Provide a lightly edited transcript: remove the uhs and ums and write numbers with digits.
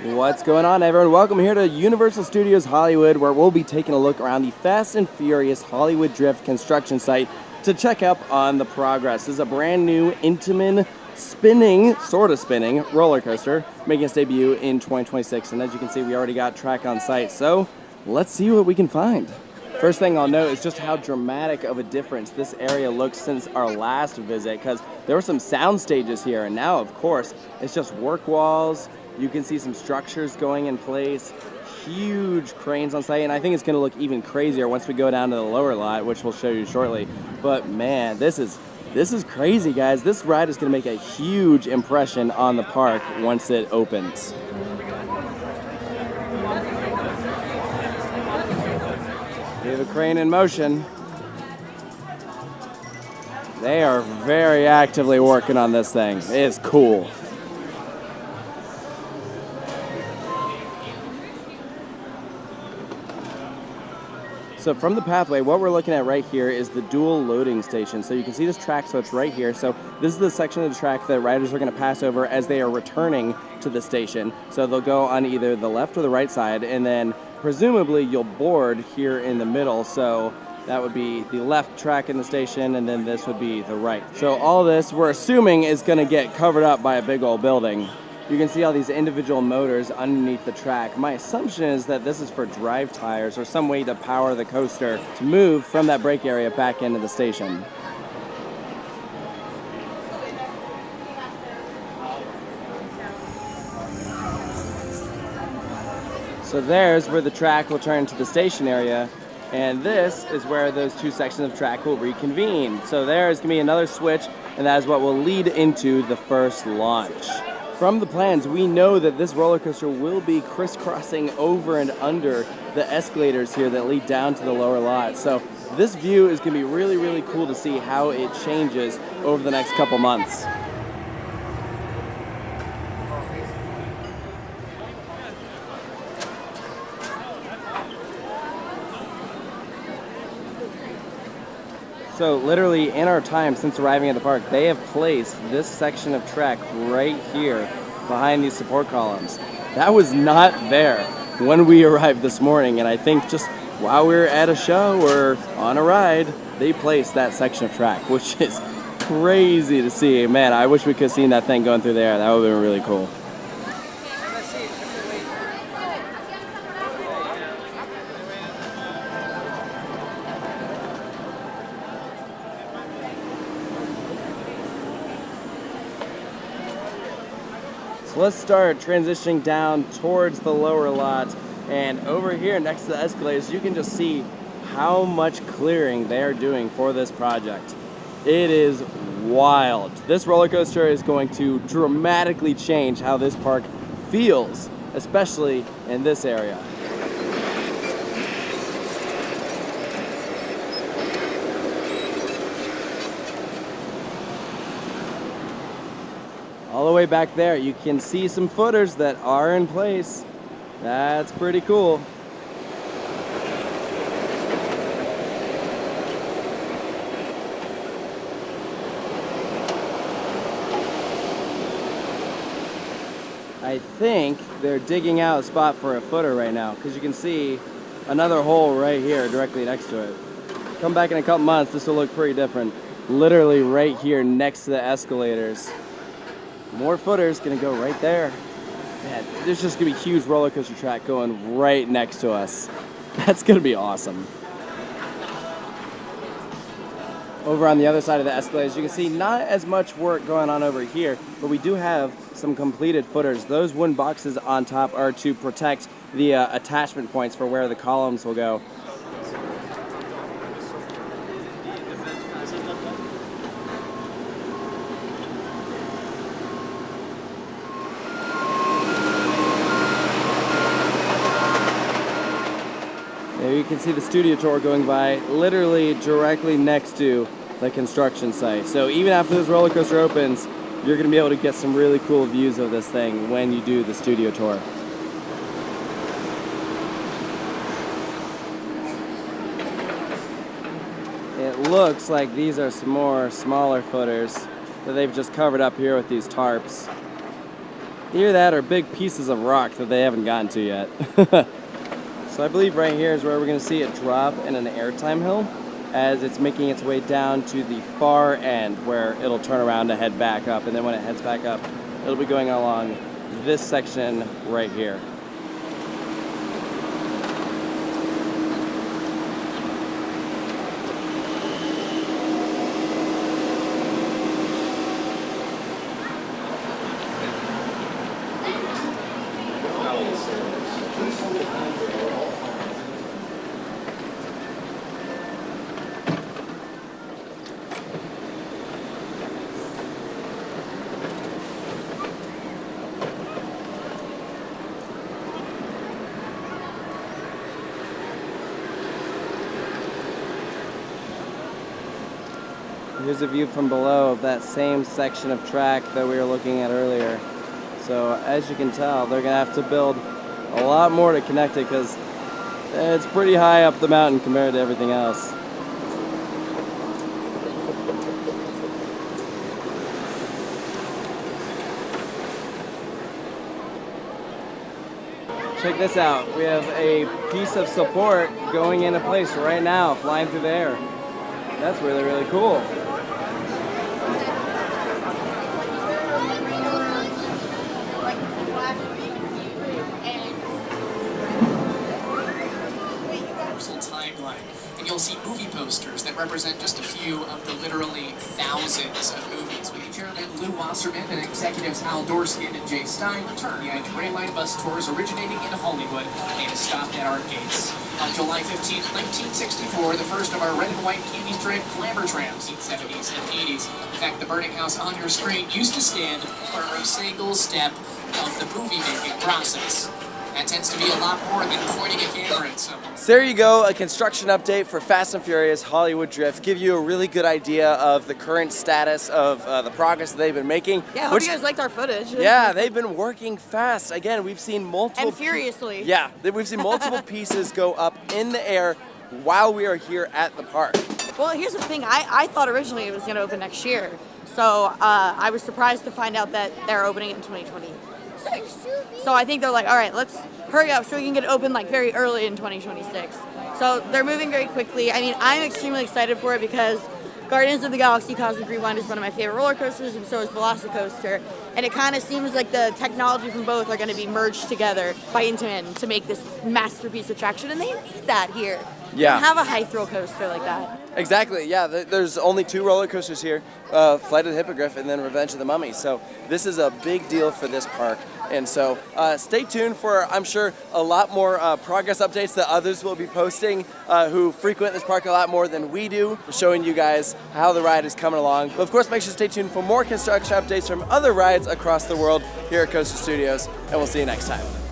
What's going on, everyone? Welcome here to Universal Studios Hollywood, where we'll be taking a look around the Fast and Furious Hollywood Drift construction site to check up on the progress. This is a brand new Intamin sort of spinning roller coaster making its debut in 2026. And as you can see, we already got track on site, so let's see what we can find. First thing I'll note is just how dramatic of a difference this area looks since our last visit, because there were some sound stages here, and now, of course, it's just work walls. You can see some structures going in place, huge cranes on site, and I think it's going to look even crazier once we go down to the lower lot, which we'll show you shortly. But man, this is crazy, guys. This ride is going to make a huge impression on the park once it opens. We have a crane in motion. They are very actively working on this thing. It is cool. So from the pathway, what we're looking at right here is the dual loading station. So you can see this track switch right here. So this is the section of the track that riders are going to pass over as they are returning to the station. So they'll go on either the left or the right side, and then presumably you'll board here in the middle. So that would be the left track in the station, and then this would be the right. So all this, we're assuming, is going to get covered up by a big old building. You can see all these individual motors underneath the track. My assumption is that this is for drive tires or some way to power the coaster to move from that brake area back into the station. So there's where the track will turn to the station area, and this is where those two sections of track will reconvene. So there's going to be another switch, and that is what will lead into the first launch. From the plans, we know that this roller coaster will be crisscrossing over and under the escalators here that lead down to the lower lot. So this view is going to be really, really cool to see how it changes over the next couple months. So literally in our time since arriving at the park, they have placed this section of track right here behind these support columns. That was not there when we arrived this morning, and I think just while we were at a show or on a ride, they placed that section of track, which is crazy to see. Man, I wish we could have seen that thing going through there. That would have been really cool. So let's start transitioning down towards the lower lot, and over here next to the escalators you can just see how much clearing they are doing for this project. It is wild. This roller coaster is going to dramatically change how this park feels, especially in this area. All the way back there, you can see some footers that are in place. That's pretty cool. I think they're digging out a spot for a footer right now, because you can see another hole right here directly next to it. Come back in a couple months, this will look pretty different. Literally right here next to the escalators. More footers gonna go right there. Man, there's just gonna be a huge roller coaster track going right next to us. That's gonna be awesome. Over on the other side of the escalators, you can see not as much work going on over here, but we do have some completed footers. Those wooden boxes on top are to protect the attachment points for where the columns will go. There you can see the studio tour going by literally directly next to the construction site. So even after this roller coaster opens, you're going to be able to get some really cool views of this thing when you do the studio tour. It looks like these are some more smaller footers that they've just covered up here with these tarps. Either that or big pieces of rock that they haven't gotten to yet. So I believe right here is where we're going to see it drop in an airtime hill as it's making its way down to the far end where it'll turn around to head back up, and then when it heads back up, it'll be going along this section right here. Here's a view from below of that same section of track that we were looking at earlier. So as you can tell, they're gonna have to build a lot more to connect it because it's pretty high up the mountain compared to everything else. Check this out. We have a piece of support going into place right now, flying through the air. That's really, really cool. Timeline, and you'll see movie posters that represent just a few of the literally thousands of movies. We Chairman Lou Wasserman and executives Hal Dorskin and Jay Stein return. The Gray Line bus tours originating in Hollywood made a stop at our gates. On July 15, 1964, the first of our red and white candy-striped glamour trams in the 70s and 80s. In fact, the burning house on your screen used to stand for every single step of the movie-making process. That tends to be a lot more than pointing a camera at someone. So there you go, a construction update for Fast and Furious Hollywood Drift. Give you a really good idea of the current status of the progress that they've been making. Yeah, I hope you guys liked our footage. Yeah, they've been working fast. Again, we've seen multiple... And furiously. Yeah, we've seen multiple pieces go up in the air while we are here at the park. Well, here's the thing. I thought originally it was going to open next year. So I was surprised to find out that they're opening it in 2020. So I think they're like, all right, let's hurry up so we can get it open like very early in 2026. So they're moving very quickly. I mean, I'm extremely excited for it because Guardians of the Galaxy Cosmic Rewind is one of my favorite roller coasters, and so is Velocicoaster. And it kind of seems like the technology from both are going to be merged together by Intamin to make this masterpiece attraction, and they need that here. Yeah. And have a high thrill coaster like that. Exactly, yeah. There's only 2 roller coasters here, Flight of the Hippogriff and then Revenge of the Mummy. So this is a big deal for this park. And so stay tuned for, I'm sure, a lot more progress updates that others will be posting who frequent this park a lot more than we do, showing you guys how the ride is coming along. But of course, make sure to stay tuned for more construction updates from other rides across the world here at Coaster Studios, and we'll see you next time.